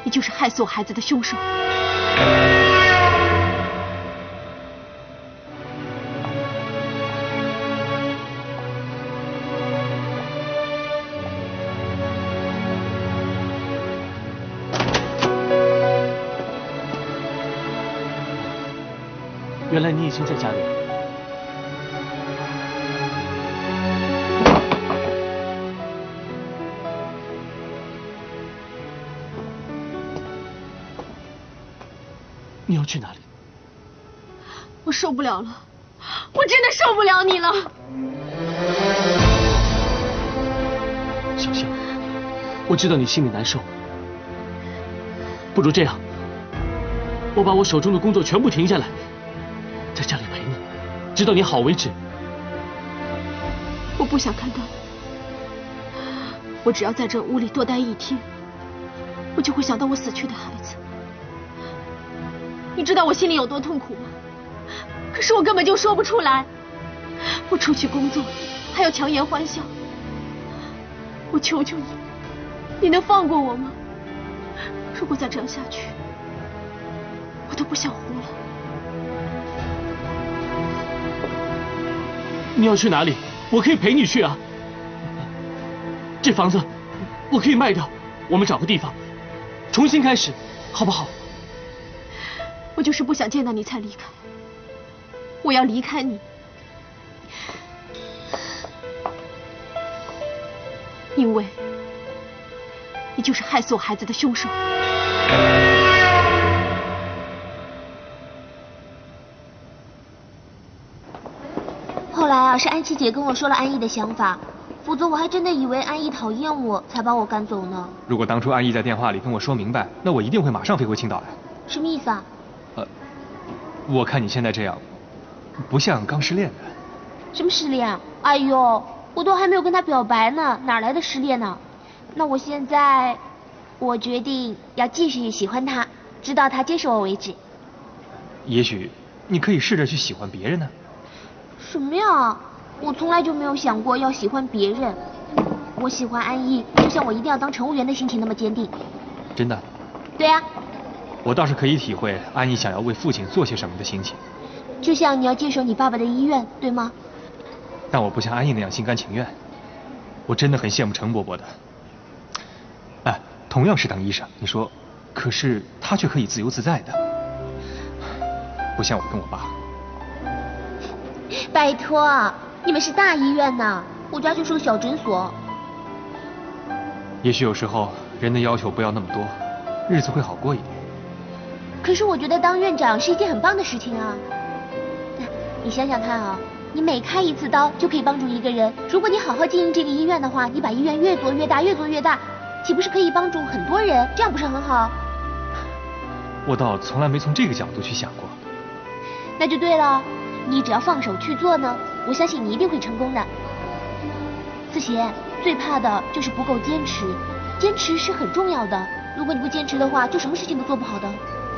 你就是害死我孩子的凶手。原来你已经在家里了。你要去哪里？我受不了了，我真的受不了你了。小香，我知道你心里难受，不如这样，我把我手中的工作全部停下来，在家里陪你，直到你好为止。我不想看到你，我只要在这屋里多待一天，我就会想到我死去的孩子。你知道我心里有多痛苦吗？可是我根本就说不出来。我出去工作，还要强颜欢笑。我求求你，你能放过我吗？如果再这样下去，我都不想活了。你要去哪里？我可以陪你去啊。这房子我可以卖掉，我们找个地方重新开始，好不好？我就是不想见到你才离开，我要离开你，因为你就是害死我孩子的凶手。后来啊，是安琪姐跟我说了安逸的想法，否则我还真的以为安逸讨厌我才把我赶走呢。如果当初安逸在电话里跟我说明白，那我一定会马上飞回青岛来。什么意思啊？我看你现在这样，不像刚失恋的。什么失恋？哎呦，我都还没有跟他表白呢，哪来的失恋呢？那我现在，我决定要继续喜欢他，直到他接受我为止。也许你可以试着去喜欢别人呢。什么呀？我从来就没有想过要喜欢别人。我喜欢安逸，就像我一定要当乘务员的心情那么坚定。真的？对呀。我倒是可以体会安逸想要为父亲做些什么的心情。就像你要接手你爸爸的医院，对吗？但我不像安逸那样心甘情愿。我真的很羡慕程伯伯的。哎，同样是当医生，你说，可是他却可以自由自在的，不像我跟我爸。拜托，你们是大医院呢，我家就是个小诊所。也许有时候人的要求不要那么多，日子会好过一点。可是我觉得当院长是一件很棒的事情啊。你想想看啊，你每开一次刀就可以帮助一个人。如果你好好经营这个医院的话，你把医院越做越大，越做越大，岂不是可以帮助很多人？这样不是很好？我倒从来没从这个角度去想过。那就对了，你只要放手去做呢，我相信你一定会成功的。思贤，最怕的就是不够坚持，坚持是很重要的。如果你不坚持的话，就什么事情都做不好的。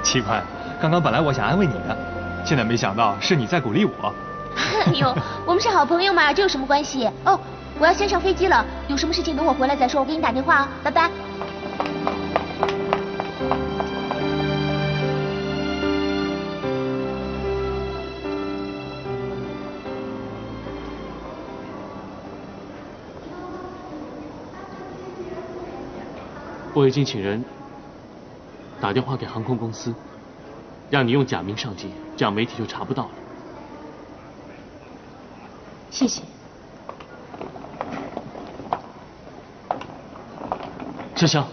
奇怪，刚刚本来我想安慰你的，现在没想到是你在鼓励我。哎呦，我们是好朋友嘛，这有什么关系？哦，我要先上飞机了，有什么事情等我回来再说，我给你打电话啊，拜拜。我已经请人打电话给航空公司，让你用假名上机，这样媒体就查不到了。谢谢。小香。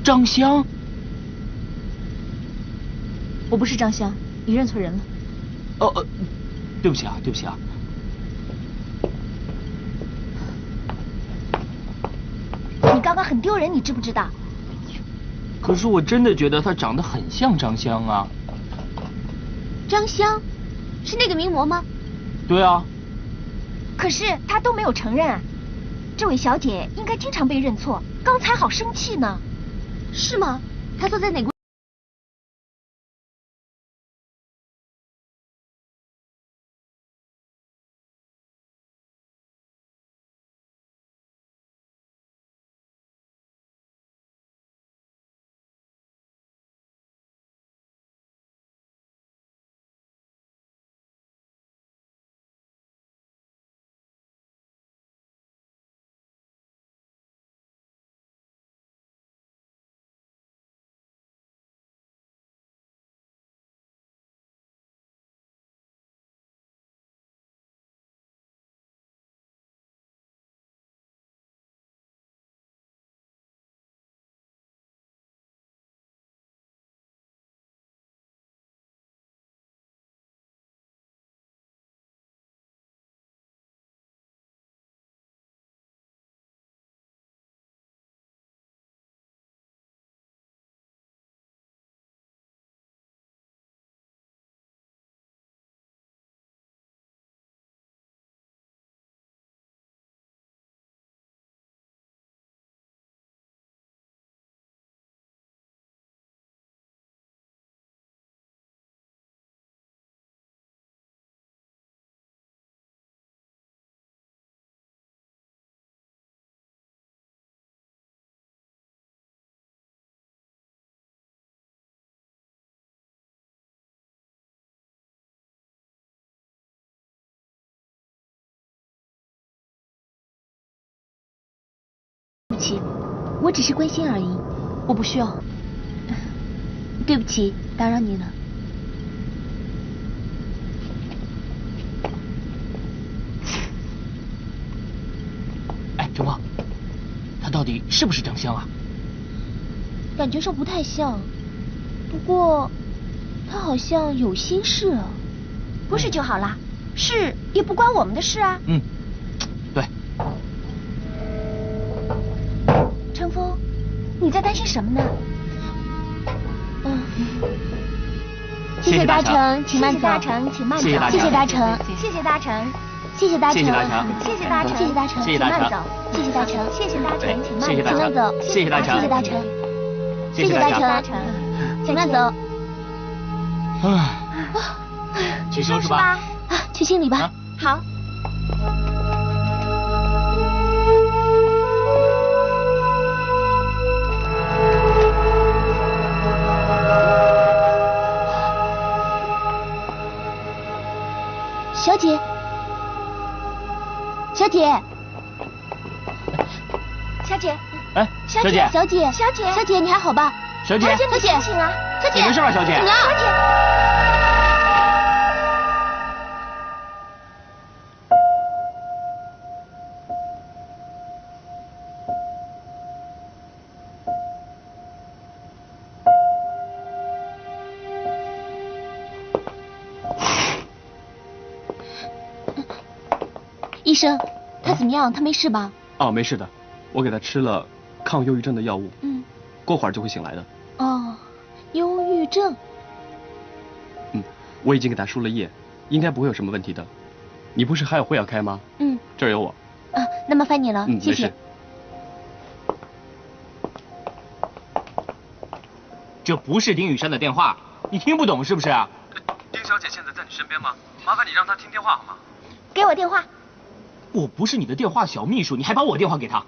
张香？我不是张香，你认错人了。对不起啊，对不起啊。你刚刚很丢人，你知不知道？可是我真的觉得她长得很像张香啊。张香，是那个名模吗？对啊。可是她都没有承认啊。这位小姐应该经常被认错，刚才好生气呢。是吗？她坐在哪个？对不起，我只是关心而已。我不需要。对不起，打扰你了。哎，陈峰，她到底是不是张香啊？感觉上不太像，不过她好像有心事啊。不是就好啦，是也不关我们的事啊。嗯，对。陈峰，你在担心什么呢？谢谢搭乘，请慢走。请慢走。谢谢搭乘，谢谢搭乘，谢谢搭乘，谢谢搭乘，谢谢搭乘，谢谢搭乘，请慢走。谢谢搭乘，谢谢搭乘，请慢走。谢谢搭乘，谢谢搭乘，谢谢搭乘，请慢走。去收拾吧。啊，去清理吧。好。小姐，小姐，小姐，哎，小姐，小姐，小姐，小姐，你还好吧？小姐，小姐，醒啊！小姐，你没事吧，小姐？醒啊！小姐。医生，他怎么样？他没事吧？哦，没事的，我给他吃了抗忧郁症的药物，过会儿就会醒来的。哦，忧郁症。我已经给他输了液，应该不会有什么问题的。你不是还有会要开吗？这儿有我。啊，那麻烦你了，谢谢。这不是丁雨山的电话，你听不懂是不是啊？丁小姐现在在你身边吗？麻烦你让她听电话好吗？给我电话。我不是你的电话小秘书，你还把我电话给他？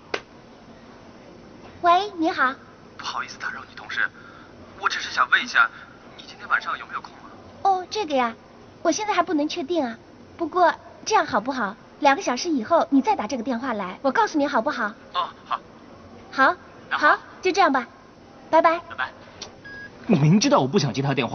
喂，你好。不好意思打扰你，同事，我只是想问一下，你今天晚上有没有空啊？哦，这个呀，我现在还不能确定啊。不过这样好不好？2个小时以后你再打这个电话来，我告诉你好不好？哦，好。好，好，就这样吧，拜拜。拜拜。我明知道我不想接他的电话。